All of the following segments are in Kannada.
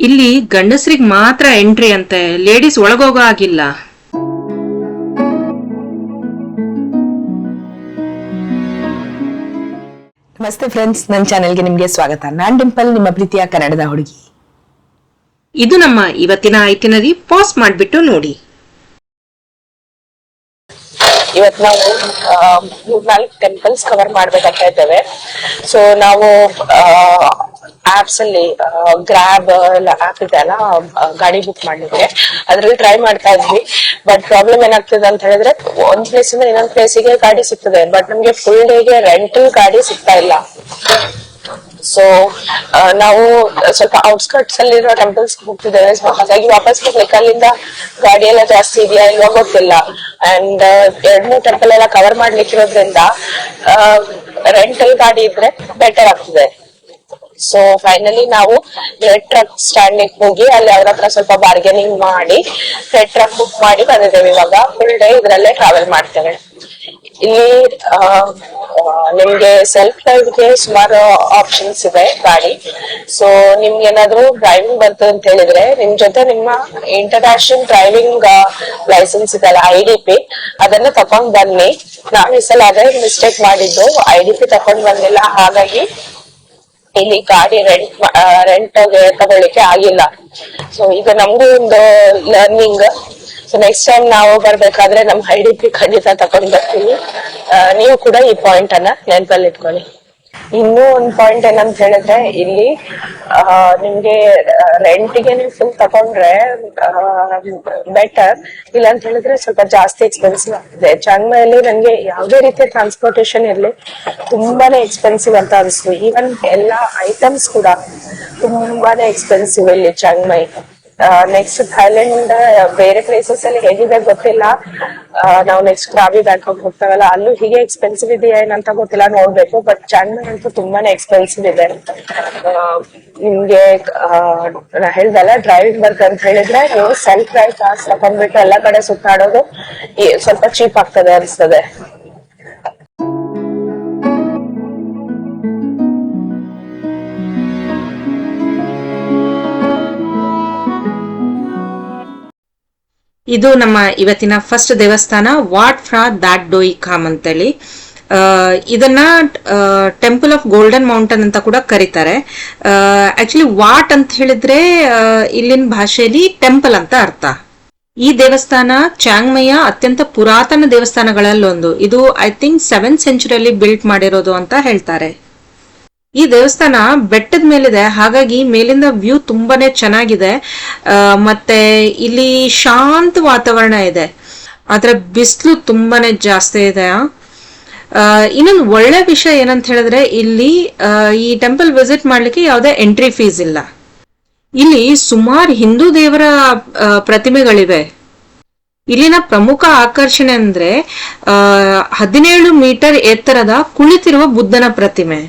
ಇಲ್ಲಿ ಗಂಡಸರಿಗೆ ಮಾತ್ರ ಎಂಟ್ರಿ ಅಂತೆ, ಲೇಡೀಸ್ ಒಳಗೋಗೋ ಆಗಿಲ್ಲ. ನಮಸ್ತೆ ಫ್ರೆಂಡ್ಸ್, ನನ್ನ ಚಾನೆಲ್ಗೆ ನಿಮಗೆ ಸ್ವಾಗತ. ನಾನ್ ಡಿಂಪಲ್, ನಿಮ್ಮ ಪ್ರೀತಿಯ ಕನ್ನಡದ ಹುಡುಗಿ. ಇದು ನಮ್ಮ ಇವತ್ತಿನ ಐಟಿನರಿ. ಪಾಸ್ ಮಾಡ್ಬಿಟ್ಟು ನೋಡಿ. ಇವತ್ತು ನಾವು 4 ಟೆಂಪಲ್ಸ್ ಕವರ್ ಮಾಡ್ಬೇಕಂತ ಇದ್ದೇವೆ. ಸೊ ನಾವು ಆಪ್ಸ್ ಅಲ್ಲಿ ಗ್ರಾಬ್ ಆಪ್ ಇದೆ ಅಲ್ಲ, ಗಾಡಿ ಬುಕ್ ಮಾಡ್ಲಿಕ್ಕೆ ಅದ್ರಲ್ಲಿ ಟ್ರೈ ಮಾಡ್ತಾ ಇದ್ವಿ. ಬಟ್ ಪ್ರಾಬ್ಲಮ್ ಏನಾಗ್ತದೆ ಅಂತ ಹೇಳಿದ್ರೆ, ಒಂದ್ ಪ್ಲೇಸ್ ಇಂದ ಇನ್ನೊಂದ್ ಪ್ಲೇಸಿಗೆ ಗಾಡಿ ಸಿಗ್ತದೆ, ಬಟ್ ನಮ್ಗೆ ಫುಲ್ ಡೇಗೆ ರೆಂಟಲ್ ಗಾಡಿ ಸಿಗ್ತಾ ಇಲ್ಲ. ಸೊ ನಾವು ಸ್ವಲ್ಪ ಔಟ್ಸ್ಕರ್ಟ್ಸ್ ಅಲ್ಲಿರೋ ಟೆಂಪಲ್ಸ್ ಹೋಗ್ತಿದ್ದೇವೆ. ಹಾಗಾಗಿ ವಾಪಸ್ ಹೋಗ್ಲಿಕ್ಕೆ ಅಲ್ಲಿಂದ ಗಾಡಿ ಎಲ್ಲ ಜಾಸ್ತಿ ಇದೆಯಾ ಇಲ್ವಾ ಗೊತ್ತಿಲ್ಲ. ಅಂಡ್ 2-3 ಟೆಂಪಲ್ ಎಲ್ಲ ಕವರ್ ಮಾಡ್ಲಿಕ್ಕಿರೋದ್ರಿಂದ ರೆಂಟಲ್ ಗಾಡಿ ಇದ್ರೆ ಬೆಟರ್ ಆಗ್ತದೆ. ಸೊ ಫೈನಲಿ ನಾವು ರೆಡ್ ಟ್ರಕ್ ಸ್ಟ್ಯಾಂಡ್ ಹೋಗಿ ಅಲ್ಲಿ ಅವ್ರ ಹತ್ರ ಸ್ವಲ್ಪ ಬಾರ್ಗೇನಿಂಗ್ ಮಾಡಿ ರೆಡ್ ಟ್ರಕ್ ಬುಕ್ ಮಾಡಿ ಬಂದಿದ್ದೇವೆ. ಇವಾಗ ಫುಲ್ ಡೇ ಇದ್ರಲ್ಲೇ ಟ್ರಾವೆಲ್ ಮಾಡ್ತೇವೆ. ಇಲ್ಲಿ ನಿಮ್ಗೆ ಸೆಲ್ಫ್ ಡ್ರೈವ್ಗೆ ಸುಮಾರು ಆಪ್ಷನ್ಸ್ ಇದೆ ಗಾಡಿ. ಸೊ ನಿಮ್ಗೆ ಏನಾದ್ರು ಡ್ರೈವಿಂಗ್ ಬರ್ತದೆ ಅಂತ ಹೇಳಿದ್ರೆ ನಿಮ್ ಜೊತೆ ನಿಮ್ಮ ಇಂಟರ್ನ್ಯಾಷನಲ್ ಡ್ರೈವಿಂಗ್ ಲೈಸೆನ್ಸ್ ಇದೆಲ್ಲ IDP, ಅದನ್ನ ತಕೊಂಡ್ ಬನ್ನಿ. ನಾವ್ ಈ ಸಲ ಅದೇ ಮಿಸ್ಟೇಕ್ ಮಾಡಿದ್ದು, IDP ತಕೊಂಡ್ ಬಂದಿಲ್ಲ. ಹಾಗಾಗಿ ಇಲ್ಲಿ ಗಾಡಿ ರೆಂಟ್ ತಗೊಳ್ಳಿಕ್ಕೆ ಆಗಿಲ್ಲ. ಸೊ ಈಗ ನಮ್ಗೂ ಒಂದು ಲರ್ನಿಂಗ್. ಸೊ ನೆಕ್ಸ್ಟ್ ಟೈಮ್ ನಾವು ಬರ್ಬೇಕಾದ್ರೆ ನಮ್ IDP ಖಂಡಿತ ತಕೊಂಡ್ ಬರ್ತೀವಿ. ನೀವು ಕೂಡ ಈ ಪಾಯಿಂಟ್ ಅನ್ನ ನೆನಪಲ್ಲಿ ಇಟ್ಕೊಳ್ಳಿ. ಇನ್ನೂ ಒಂದ್ ಪಾಯಿಂಟ್ ಏನಂತ ಹೇಳಿದ್ರೆ, ಇಲ್ಲಿ ನಿಮ್ಗೆ ರೆಂಟಿಗೆ ನೀವು ಫುಲ್ ತಕೊಂಡ್ರೆ ಬೆಟರ್. ಇಲ್ಲ ಅಂತ ಹೇಳಿದ್ರೆ ಸ್ವಲ್ಪ ಜಾಸ್ತಿ ಎಕ್ಸ್ಪೆನ್ಸಿವ್ ಆಗ್ತದೆ. ಚಾಂಗ್ಮಾಯಲ್ಲಿ ನಂಗೆ ಯಾವುದೇ ರೀತಿಯ ಟ್ರಾನ್ಸ್ಪೋರ್ಟೇಶನ್ ಇರ್ಲಿ ತುಂಬಾನೇ ಎಕ್ಸ್ಪೆನ್ಸಿವ್ ಅಂತ ಅನಿಸ್ತು. ಈವನ್ ಎಲ್ಲಾ ಐಟಮ್ಸ್ ಕೂಡ ತುಂಬಾನೇ ಎಕ್ಸ್ಪೆನ್ಸಿವ್ ಇಲ್ಲಿ ಚಾಂಗ್ಮಾಯಿ. ನೆಕ್ಸ್ಟ್ ಥೈಲ್ಯಾಂಡ್ ಬೇರೆ ಪ್ಲೇಸಸ್ ಅಲ್ಲಿ ಹೇಗಿದೆ ಗೊತ್ತಿಲ್ಲ. ನಾವು ನೆಕ್ಸ್ಟ್ ಕ್ರಾಬಿ ಬ್ಯಾಂಕಾಕ್ ಹೋಗ್ತಾವಲ್ಲ, ಅಲ್ಲೂ ಹೀಗೆ ಎಕ್ಸ್ಪೆನ್ಸಿವ್ ಇದೆಯಾ ಏನಂತ ಗೊತ್ತಿಲ್ಲ, ನೋಡ್ಬೇಕು. ಬಟ್ ಚಾಂಗ್ಮಾಯಿ ಅಂತೂ ತುಂಬಾನೇ ಎಕ್ಸ್ಪೆನ್ಸಿವ್ ಇದೆ. ನಿಮ್ಗೆ ನಾ ಹೇಳ್ದಲ್ಲ, ಡ್ರೈವಿಂಗ್ ಬರ್ತ ಅಂತ ಹೇಳಿದ್ರೆ ನೀವು ಸೆಲ್ಫ್ ಡ್ರೈವ್ ಕಾರ್ಸ್ ತಕೊಂಡ್ಬಿಟ್ಟು ಎಲ್ಲಾ ಕಡೆ ಸುತ್ತಾಡೋದು ಸ್ವಲ್ಪ ಚೀಪ್ ಆಗ್ತದೆ ಅನ್ಸ್ತದೆ. ಇದು ನಮ್ಮ ಇವತ್ತಿನ ಫಸ್ಟ್ ದೇವಸ್ಥಾನ, ವಾಟ್ ಫ್ರಾ ದಾಟ್ ಡೋಯಿ ಕಾಮ್ ಅಂತೇಳಿ. ಇದನ್ನ ಟೆಂಪಲ್ ಆಫ್ ಗೋಲ್ಡನ್ ಮೌಂಟನ್ ಅಂತ ಕೂಡ ಕರೀತಾರೆ. ಆಕ್ಚುಲಿ ವಾಟ್ ಅಂತ ಹೇಳಿದ್ರೆ ಇಲ್ಲಿನ ಭಾಷೆಯಲ್ಲಿ ಟೆಂಪಲ್ ಅಂತ ಅರ್ಥ. ಈ ದೇವಸ್ಥಾನ ಚಾಂಗ್ಮಾಯಿಯ ಅತ್ಯಂತ ಪುರಾತನ ದೇವಸ್ಥಾನಗಳಲ್ಲೊಂದು. ಇದು ಐ ಥಿಂಕ್ 7th ಸೆಂಚುರಿಯಲ್ಲಿ ಬಿಲ್ಟ್ ಮಾಡಿರೋದು ಅಂತ ಹೇಳ್ತಾರೆ. ಈ ದೇವಸ್ಥಾನ ಬೆಟ್ಟದ ಮೇಲಿದೆ, ಹಾಗಾಗಿ ಮೇಲಿಂದ ವ್ಯೂ ತುಂಬಾನೇ ಚೆನ್ನಾಗಿದೆ. ಮತ್ತೆ ಇಲ್ಲಿ ಶಾಂತ ವಾತಾವರಣ ಇದೆ, ಆದ್ರೆ ಬಿಸಿಲು ತುಂಬಾನೇ ಜಾಸ್ತಿ ಇದೆ. ಇನ್ನೊಂದು ಒಳ್ಳೆ ವಿಷಯ ಏನಂತ ಹೇಳಿದ್ರೆ, ಇಲ್ಲಿ ಈ ಟೆಂಪಲ್ ವಿಸಿಟ್ ಮಾಡ್ಲಿಕ್ಕೆ ಯಾವುದೇ ಎಂಟ್ರಿ ಫೀಸ್ ಇಲ್ಲ. ಇಲ್ಲಿ ಸುಮಾರು ಹಿಂದೂ ದೇವರ ಪ್ರತಿಮೆಗಳಿವೆ. ಇಲ್ಲಿನ ಪ್ರಮುಖ ಆಕರ್ಷಣೆ ಅಂದ್ರೆ 17 ಮೀಟರ್ ಎತ್ತರದ ಕುಳಿತಿರುವ ಬುದ್ಧನ ಪ್ರತಿಮೆ.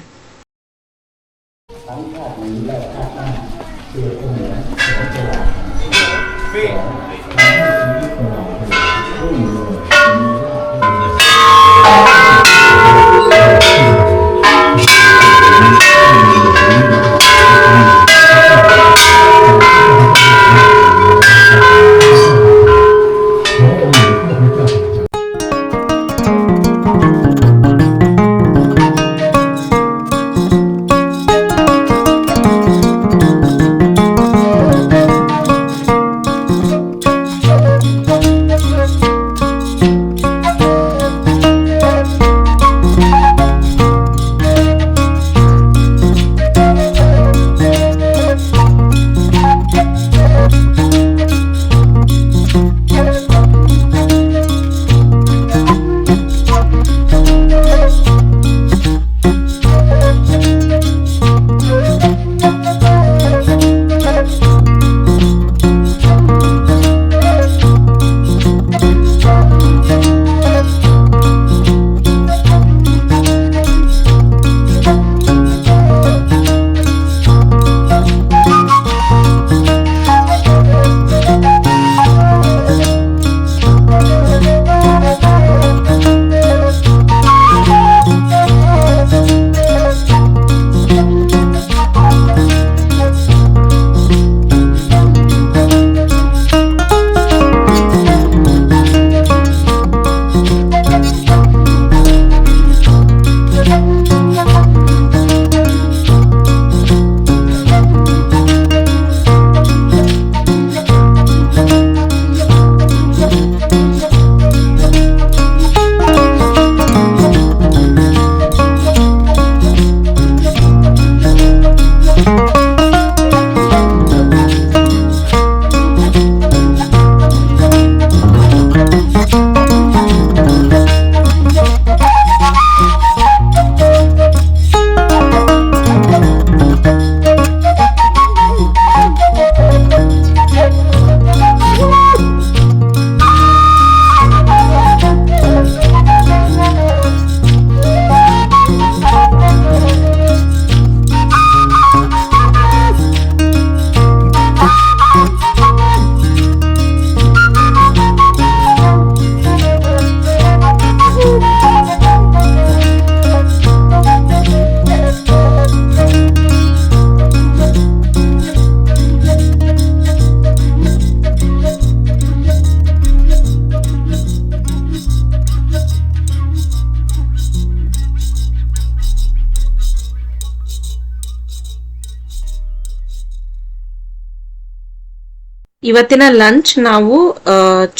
ಇವತ್ತಿನ ಲಂಚ್ ನಾವು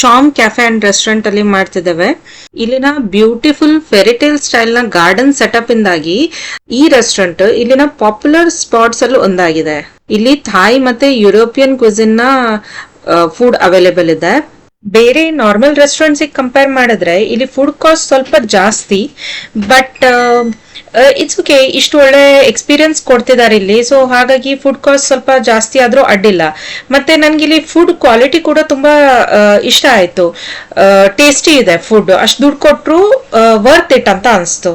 ಚಾಮ್ ಕ್ಯಾಫೆ ಅಂಡ್ ರೆಸ್ಟೋರೆಂಟ್ ಅಲ್ಲಿ ಮಾಡ್ತಿದ್ದೇವೆ. ಇಲ್ಲಿನ ಬ್ಯೂಟಿಫುಲ್ ಫೆರಿಟೇಲ್ ಸ್ಟೈಲ್ ನ ಗಾರ್ಡನ್ ಸೆಟಪ್ ಇಂದಾಗಿ ಈ ರೆಸ್ಟೋರೆಂಟ್ ಇಲ್ಲಿನ ಪಾಪ್ಯುಲರ್ ಸ್ಪಾಟ್ಸ್ ಅಲ್ಲಿ ಒಂದಾಗಿದೆ. ಇಲ್ಲಿ ಥಾಯ್ ಮತ್ತೆ ಯುರೋಪಿಯನ್ ಕ್ವಿಸಿನ್ ನ ಫುಡ್ ಅವೈಲೇಬಲ್ ಇದೆ. ಬೇರೆ ನಾರ್ಮಲ್ ರೆಸ್ಟೋರೆಂಟ್ಸ್ ಕಂಪೇರ್ ಮಾಡಿದ್ರೆ ಇಲ್ಲಿ ಫುಡ್ ಕಾಸ್ಟ್ ಸ್ವಲ್ಪ ಜಾಸ್ತಿ, ಬಟ್ ಇಟ್ಸ್ ಓಕೆ. ಇಷ್ಟು ಒಳ್ಳೆ ಎಕ್ಸ್ಪೀರಿಯನ್ಸ್ ಕೊಡ್ತಿದ್ದಾರೆ ಇಲ್ಲಿ, ಸೊ ಹಾಗಾಗಿ ಫುಡ್ ಕಾಸ್ಟ್ ಸ್ವಲ್ಪ ಜಾಸ್ತಿ ಆದ್ರೂ ಅಡ್ಡಿಲ್ಲ. ಮತ್ತೆ ನನ್ಗೆ ಇಲ್ಲಿ ಫುಡ್ ಕ್ವಾಲಿಟಿ ಕೂಡ ತುಂಬಾ ಇಷ್ಟ ಆಯ್ತು. ಟೇಸ್ಟಿ ಇದೆ ಫುಡ್, ಅಷ್ಟು ದುಡ್ಡು ಕೊಟ್ರು ವರ್ತ್ ಇಟ್ ಅಂತ ಅನ್ಸ್ತು.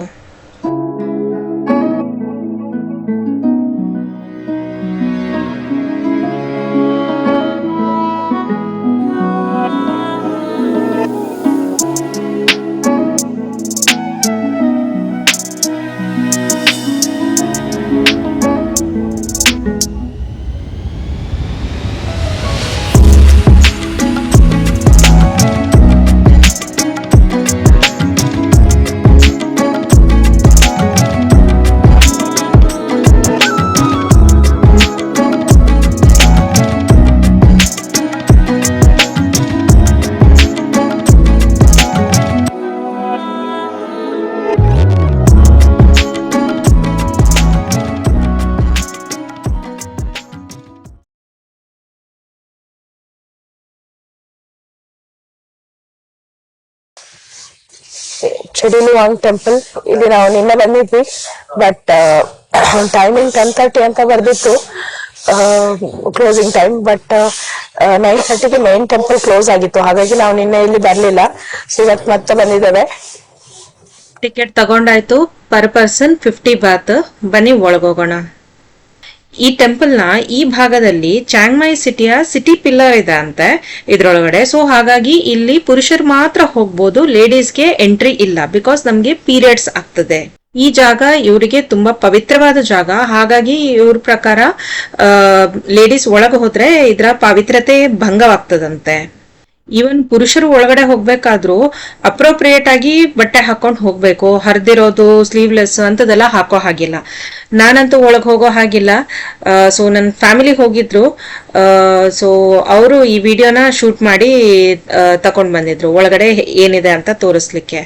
ಚೆಡಿಲುವಾಂಗ್ ಟೆಂಪಲ್ ಇಲ್ಲಿ ನಾವು ನಿನ್ನೆ ಬಂದಿದ್ವಿ, ಬಟ್ ಟೈಮಿಂಗ್ 10:30 ಅಂತ ಬರ್ದಿತ್ತು ಕ್ಲೋಸಿಂಗ್ ಟೈಮ್. ಬಟ್ 9:30ಗೆ ಮೇನ್ ಟೆಂಪಲ್ ಕ್ಲೋಸ್ ಆಗಿತ್ತು, ಹಾಗಾಗಿ ನಾವು ನಿನ್ನೆ ಇಲ್ಲಿ ಬರ್ಲಿಲ್ಲ. ಸೊ ಇವತ್ತು ಮತ್ತೆ ಬಂದಿದ್ದೇವೆ. ಟಿಕೆಟ್ ತಗೊಂಡಾಯ್ತು. Per person 50 baht. ಬನ್ನಿ ಒಳಗೋಗೋಣ. ಈ ಟೆಂಪಲ್ ನ ಈ ಭಾಗದಲ್ಲಿ ಚಾಂಗ್ಮೈ ಸಿಟಿಯ ಸಿಟಿ ಪಿಲ್ಲರ್ ಇದೆ ಅಂತೆ ಇದ್ರೊಳಗಡೆ. ಸೊ ಹಾಗಾಗಿ ಇಲ್ಲಿ ಪುರುಷರು ಮಾತ್ರ ಹೋಗ್ಬೋದು, ಲೇಡೀಸ್ಗೆ ಎಂಟ್ರಿ ಇಲ್ಲ, ಬಿಕಾಸ್ ನಮ್ಗೆ ಪೀರಿಯಡ್ಸ್ ಆಗ್ತದೆ. ಈ ಜಾಗ ಇವರಿಗೆ ತುಂಬಾ ಪವಿತ್ರವಾದ ಜಾಗ, ಹಾಗಾಗಿ ಇವ್ರ ಪ್ರಕಾರ ಲೇಡೀಸ್ ಒಳಗೆ ಹೋದ್ರೆ ಇದ್ರ ಪವಿತ್ರತೆ ಭಂಗವಾಗ್ತದಂತೆ. ಈವನ್ ಪುರುಷರು ಒಳಗಡೆ ಹೋಗ್ಬೇಕಾದ್ರೂ ಅಪ್ರೋಪ್ರಿಯೇಟ್ ಆಗಿ ಬಟ್ಟೆ ಹಾಕೊಂಡ್ ಹೋಗ್ಬೇಕು, ಹರಿದಿರೋದು ಸ್ಲೀವ್ಲೆಸ್ ಅಂತದೆಲ್ಲ ಹಾಕೋ ಹಾಗಿಲ್ಲ. ನಾನಂತೂ ಒಳಗ್ ಹೋಗೋ ಹಾಗಿಲ್ಲ. ಸೊ ನನ್ನ ಫ್ಯಾಮಿಲಿ ಹೋಗಿದ್ರು, ಸೊ ಅವರು ಈ ವಿಡಿಯೋನ ಶೂಟ್ ಮಾಡಿ ತಕೊಂಡ್ ಬಂದಿದ್ರು ಒಳಗಡೆ ಏನಿದೆ ಅಂತ ತೋರಿಸ್ಲಿಕ್ಕೆ.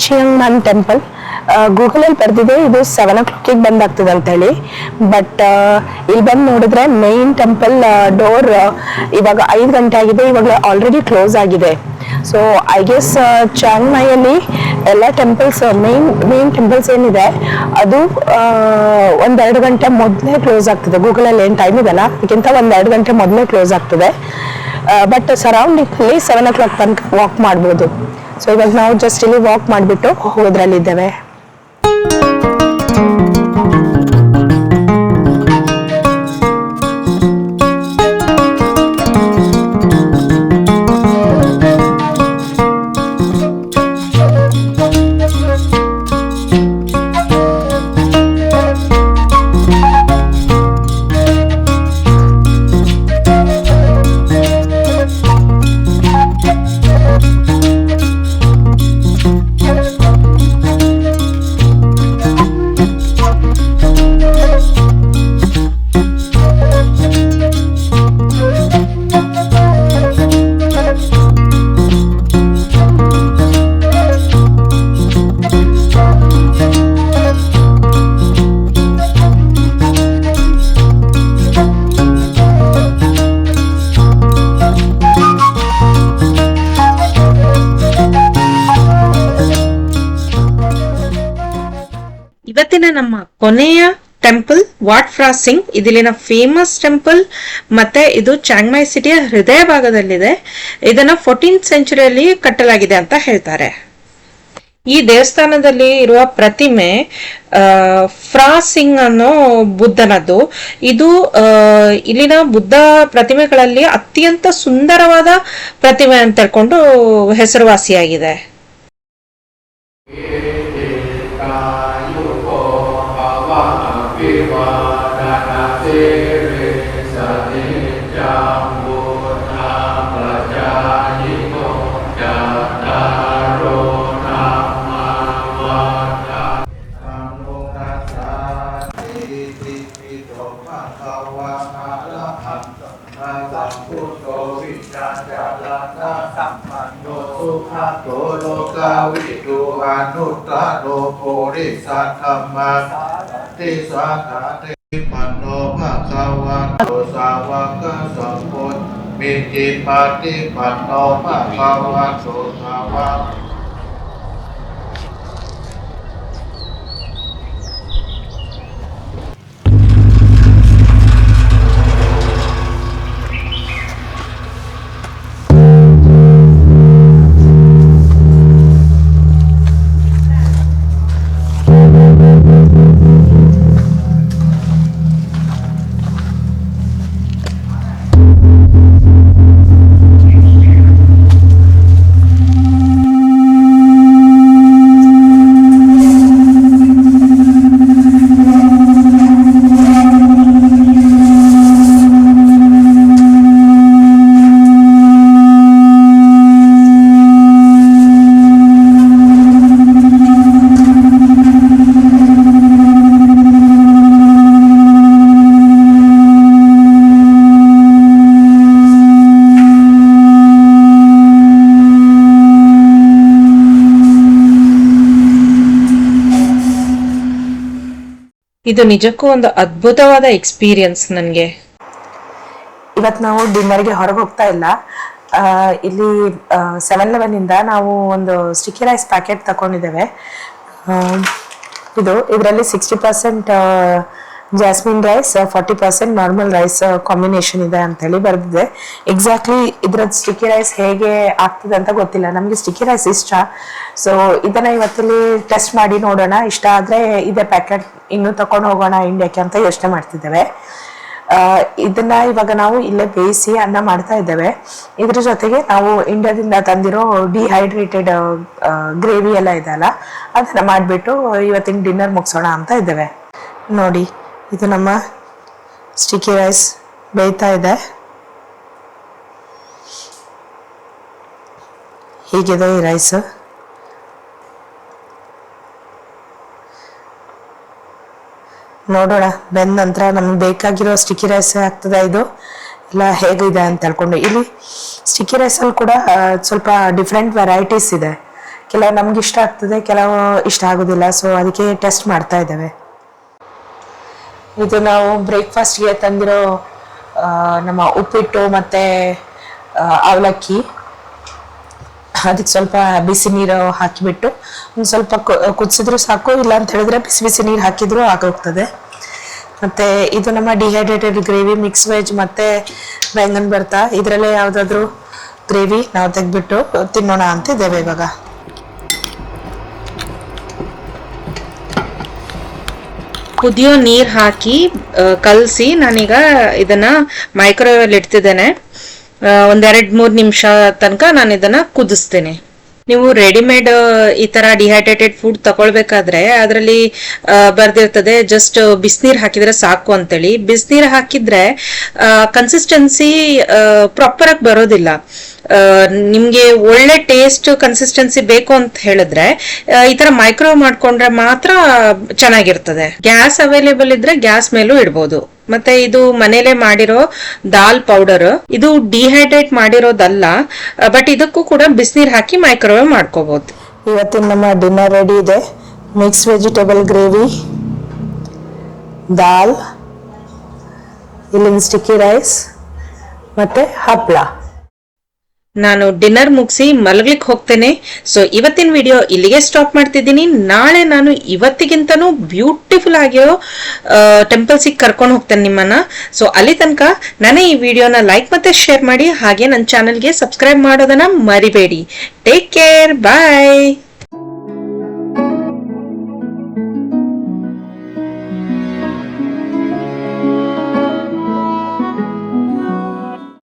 ಚಿಯಾಂಗ್ಮಾನ್ ಟೆಂಪಲ್. ಗೂಗಲಲ್ಲಿ ಬರ್ದಿದೆ ಇದು 7 o'clock ಬಂದಾಗ್ತದೆ ಅಂತ ಹೇಳಿ, ಬಟ್ ಇಲ್ಲಿ ಬಂದು ನೋಡಿದ್ರೆ ಮೈನ್ ಟೆಂಪಲ್ ಡೋರ್ ಇವಾಗ 5 ಗಂಟೆ ಆಗಿದೆ, ಇವಾಗ ಆಲ್ರೆಡಿ ಕ್ಲೋಸ್ ಆಗಿದೆ. ಸೊ ಐ ಗೆಸ್ ಚಾಂಗ್ಮಾಯಲ್ಲಿ ಎಲ್ಲ ಟೆಂಪಲ್ಸ್ ಮೇನ್ ಟೆಂಪಲ್ಸ್ ಏನಿದೆ ಅದು 1-2 ಗಂಟೆ ಮೊದಲೇ ಕ್ಲೋಸ್ ಆಗ್ತದೆ. ಗೂಗಲಲ್ಲಿ ಏನು ಟೈಮ್ ಇದೆಲ್ಲ ಅದಕ್ಕಿಂತ 1-2 ಗಂಟೆ ಮೊದಲೇ ಕ್ಲೋಸ್ ಆಗ್ತದೆ. ಬಟ್ ಸರೌಂಡಿಂಗ್ಲಿ 7 o'clock ತನಕ ವಾಕ್ ಮಾಡ್ಬೋದು. ಸೊ ಇವಾಗ ನಾವು ಜಸ್ಟ್ ಇಲ್ಲಿ ವಾಕ್ ಮಾಡಿಬಿಟ್ಟು ಹೋಗೋದ್ರಲ್ಲಿದ್ದೇವೆ. ಇವತ್ತಿನ ನಮ್ಮ ಕೊನೆಯ ಟೆಂಪಲ್ ವಾಟ್ ಫ್ರಾ ಸಿಂಗ್, ಇದಿಲ್ಲಿನ ಫೇಮಸ್ ಟೆಂಪಲ್, ಮತ್ತೆ ಇದು ಚಾಂಗ್ಮಾಯ್ ಸಿಟಿಯ ಹೃದಯ ಭಾಗದಲ್ಲಿದೆ. ಇದನ್ನ 14th ಸೆಂಚುರಿಯಲ್ಲಿ ಕಟ್ಟಲಾಗಿದೆ ಅಂತ ಹೇಳ್ತಾರೆ. ಈ ದೇವಸ್ಥಾನದಲ್ಲಿ ಇರುವ ಪ್ರತಿಮೆ ಫ್ರಾ ಸಿಂಗ್ ಅನ್ನೋ ಬುದ್ಧನದ್ದು. ಇದು ಇಲ್ಲಿನ ಬುದ್ಧ ಪ್ರತಿಮೆಗಳಲ್ಲಿ ಅತ್ಯಂತ ಸುಂದರವಾದ ಪ್ರತಿಮೆ ಅಂತ ಹೇಳ್ಕೊಂಡು ಹೆಸರುವಾಸಿಯಾಗಿದೆ.ติสาขาติปันโนภะคะวะโตสาวกสังโฆมิจิปาติปันโนภะคะวะโตสาวกಇದು ನಿಜಕ್ಕೂ ಒಂದು ಅದ್ಭುತವಾದ ಎಕ್ಸ್ಪೀರಿಯನ್ಸ್ ನನಗೆ. ಇವತ್ತು ನಾವು ಡಿನ್ನರ್ಗೆ ಹೊರಗೆ ಹೋಗ್ತಾ ಇಲ್ಲ. ಇಲ್ಲಿ 7-Eleven ಇಂದ ನಾವು ಒಂದು ಸ್ಟಿಕ್ಕಿ ರೈಸ್ ಪ್ಯಾಕೆಟ್ ತಗೊಂಡಿದ್ದೇವೆ. ಇದರಲ್ಲಿ 60% jasmine rice, 40% normal rice combination ಇದೆ ಅಂತ ಹೇಳಿ ಬರೆದಿದೆ. ಎಕ್ಸಾಕ್ಟ್ಲಿ ಇದ್ರದ್ದು ಸ್ಟಿಕ್ಕಿ ರೈಸ್ ಹೇಗೆ ಆಗ್ತದೆ ಅಂತ ಗೊತ್ತಿಲ್ಲ. ನಮಗೆ ಸ್ಟಿಕ್ಕಿ ರೈಸ್ ಇಷ್ಟ, ಸೊ ಇದನ್ನ ಇವತ್ತಲ್ಲಿ ಟೆಸ್ಟ್ ಮಾಡಿ ನೋಡೋಣ. ಇಷ್ಟ ಆದ್ರೆ ಇದೇ ಪ್ಯಾಕೆಟ್ ಇನ್ನೂ ತಕೊಂಡು ಹೋಗೋಣ ಇಂಡಿಯಾಕ್ಕೆ ಅಂತ ಯೋಚನೆ ಮಾಡ್ತಿದ್ದೇವೆ. ಇದನ್ನ ಇವಾಗ ನಾವು ಇಲ್ಲೇ ಬೇಯಿಸಿ ಅನ್ನ ಮಾಡ್ತಾ ಇದ್ದೇವೆ. ಇದ್ರ ಜೊತೆಗೆ ನಾವು ಇಂಡಿಯಾದಿಂದ ತಂದಿರೋ ಡಿಹೈಡ್ರೇಟೆಡ್ ಗ್ರೇವಿ ಎಲ್ಲ ಇದೆ ಅಲ್ಲ, ಅದನ್ನ ಮಾಡಿಬಿಟ್ಟು ಇವತ್ತಿನ ಡಿನ್ನರ್ ಮುಗಿಸೋಣ ಅಂತ ಇದ್ದೇವೆ. ನೋಡಿ, ಇದು ನಮ್ಮ ಸ್ಟಿಕ್ಕಿ ರೈಸ್ ಬೇಯ್ತಾ ಇದೆ. ಹೀಗಿದೆ ಈ ರೈಸ್. ನೋಡೋಣ ಬೆಂದ ನಂತರ ನಮ್ಗೆ ಬೇಕಾಗಿರೋ ಸ್ಟಿಕ್ಕಿ ರೈಸ್ ಆಗ್ತದೆ ಇದು ಇಲ್ಲ ಹೇಗಿದೆ ಅಂತ ಹೇಳ್ಕೊಂಡು. ಇಲ್ಲಿ ಸ್ಟಿಕ್ಕಿ ರೈಸಲ್ಲಿ ಕೂಡ ಸ್ವಲ್ಪ ಡಿಫ್ರೆಂಟ್ ವೆರೈಟೀಸ್ ಇದೆ. ಕೆಲವು ನಮ್ಗೆ ಇಷ್ಟ ಆಗ್ತದೆ, ಕೆಲವು ಇಷ್ಟ ಆಗೋದಿಲ್ಲ. ಸೊ ಅದಕ್ಕೆ ಟೆಸ್ಟ್ ಮಾಡ್ತಾ ಇದ್ದೇವೆ. ಇದು ನಾವು ಬ್ರೇಕ್ಫಾಸ್ಟ್ಗೆ ತಂದಿರೋ ನಮ್ಮ ಉಪ್ಪಿಟ್ಟು ಮತ್ತು ಅವಲಕ್ಕಿ. ಅದಕ್ಕೆ ಸ್ವಲ್ಪ ಬಿಸಿ ನೀರು ಹಾಕಿಬಿಟ್ಟು ಒಂದು ಸ್ವಲ್ಪ ಕುದಿಸಿದ್ರು ಸಾಕು, ಇಲ್ಲ ಅಂತ ಹೇಳಿದ್ರೆ ಬಿಸಿ ಬಿಸಿ ನೀರು ಹಾಕಿದ್ರು ಆಗೋಗ್ತದೆ. ಮತ್ತು ಇದು ನಮ್ಮ ಡಿಹೈಡ್ರೇಟೆಡ್ ಗ್ರೇವಿ, ಮಿಕ್ಸ್ ವೆಜ್ ಮತ್ತು ಬ್ಯಾಂಗನ್ ಬರ್ತಾ, ಇದರಲ್ಲೇ ಯಾವುದಾದ್ರೂ ಗ್ರೇವಿ ನಾವು ತೆಗೆದ್ಬಿಟ್ಟು ತಿನ್ನೋಣ ಅಂತ ಇದ್ದೇವೆ ಇವಾಗ. ಕುದಿಯೋ ನೀರ್ ಹಾಕಿ ಕಲಸಿ ನಾನೀಗ ಇದನ್ನ ಮೈಕ್ರೋವೇವ್ ಅಲ್ಲಿ ಇಡ್ತಿದ್ದೇನೆ. 1-2-3 ನಿಮಿಷ ತನಕ ನಾನು ಇದನ್ನ ಕುದಿಸ್ತೇನೆ. ನೀವು ರೆಡಿಮೇಡ್ ಈ ತರ ಡಿಹೈಡ್ರೇಟೆಡ್ ಫುಡ್ ತಗೊಳ್ಬೇಕಾದ್ರೆ ಅದರಲ್ಲಿ ಬರ್ದಿರ್ತದೆ ಜಸ್ಟ್ ಬಿಸಿನೀರ್ ಹಾಕಿದ್ರೆ ಸಾಕು ಅಂತೇಳಿ. ಬಿಸಿನೀರ್ ಹಾಕಿದ್ರೆ ಕನ್ಸಿಸ್ಟೆನ್ಸಿ ಪ್ರಾಪರ್ ಆಗಿ ಬರೋದಿಲ್ಲ. ನಿಮ್ಗೆ ಒಳ್ಳೆ ಟೇಸ್ಟ್ ಕನ್ಸಿಸ್ಟೆನ್ಸಿ ಬೇಕು ಅಂತ ಹೇಳಿದ್ರೆ ಈ ತರ ಮೈಕ್ರೋವೇವ್ ಮಾಡ್ಕೊಂಡ್ರೆ ಮಾತ್ರ ಚೆನ್ನಾಗಿರ್ತದೆ. ಗ್ಯಾಸ್ ಅವೈಲೇಬಲ್ ಇದ್ರೆ ಗ್ಯಾಸ್ ಮೇಲೂ ಇಡ್ಬೋದು. ಮತ್ತೆ ಇದು ಮನೇಲೆ ಮಾಡಿರೋ ದಾಲ್ ಪೌಡರ್, ಇದು ಡಿಹೈಡ್ರೇಟ್ ಮಾಡಿರೋದಲ್ಲ, ಬಟ್ ಇದಕ್ಕೂ ಕೂಡ ಬಿಸಿನೀರ್ ಹಾಕಿ ಮೈಕ್ರೋವೇವ್ ಮಾಡ್ಕೋಬಹುದು. ಇವತ್ತಿನ ನಮ್ಮ ಡಿನ್ನರ್ ರೆಡಿ ಇದೆ. ಮಿಕ್ಸ್ ವೆಜಿಟೇಬಲ್ ಗ್ರೇವಿ, ದಾಲ್, ಇಲ್ಲಿನ ಸ್ಟಿಕ್ಕಿ ರೈಸ್ ಮತ್ತೆ ಹಪ್ಳ. ನಾನು ಡಿನ್ನರ್ ಮುಗಿಸಿ ಮಲಗ್ಲಿಕ್ಕೆ ಹೋಗ್ತೇನೆ. ಸೊ ಇವತ್ತಿನ ವಿಡಿಯೋ ಇಲ್ಲಿಗೆ ಸ್ಟಾಪ್ ಮಾಡ್ತಿದ್ದೀನಿ. ನಾಳೆ ನಾನು ಇವತ್ತಿಗಿಂತನೂ ಬ್ಯೂಟಿಫುಲ್ ಆಗಿರೋ ಟೆಂಪಲ್ಸಿಗೆ ಕರ್ಕೊಂಡು ಹೋಗ್ತೇನೆ ನಿಮ್ಮನ್ನ. ಸೊ ಅಲ್ಲಿ ತನಕ ನನ್ನ ಈ ವಿಡಿಯೋನ ಲೈಕ್ ಮತ್ತೆ ಶೇರ್ ಮಾಡಿ, ಹಾಗೆ ನನ್ನ ಚಾನಲ್ಗೆ ಸಬ್ಸ್ಕ್ರೈಬ್ ಮಾಡೋದನ್ನ ಮರಿಬೇಡಿ. ಟೇಕ್ ಕೇರ್, ಬಾಯ್.